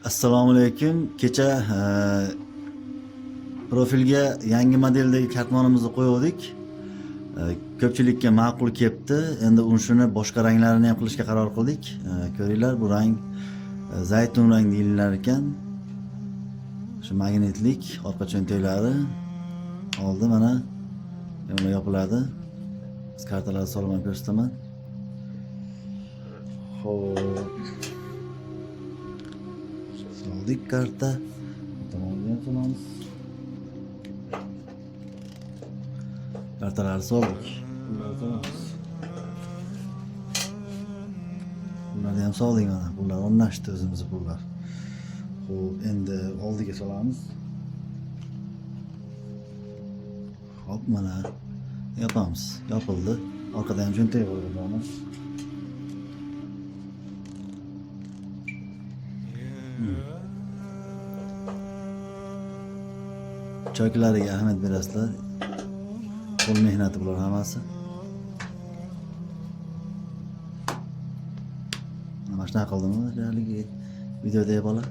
Assalomu alaykum. Kecha profilga yangi modeldagi kartmonimizni qo'ydik. Ko'pchilikka ma'qul kelibdi. Endi shuni boshqa ranglarini ham qilishga qaror qildik. Ko'ringlar, bu rang zaytun rang deyilar ekan. Shu magnetlik orqa cho'ntaklari oldi mana. Yana yopiladi. Biz kartalarni solib ko'rsataman. Xo'p. Soldik karta. Tomonga solamiz. Kartalarni soldik. Bunlarni ham soldik mana. Bunlar o'rnashdi o'zimiz bunlar. Xo'p, endi oldiga solamiz. Hop, mana yopamiz. Yopildi. Orqada ham cho'ntak qo'yamiz. Choklariga ahamiyat berasizlar. Qo'l mehnati bular hammasi. Mana shunaqa qildimmi? Realigi videoda bola.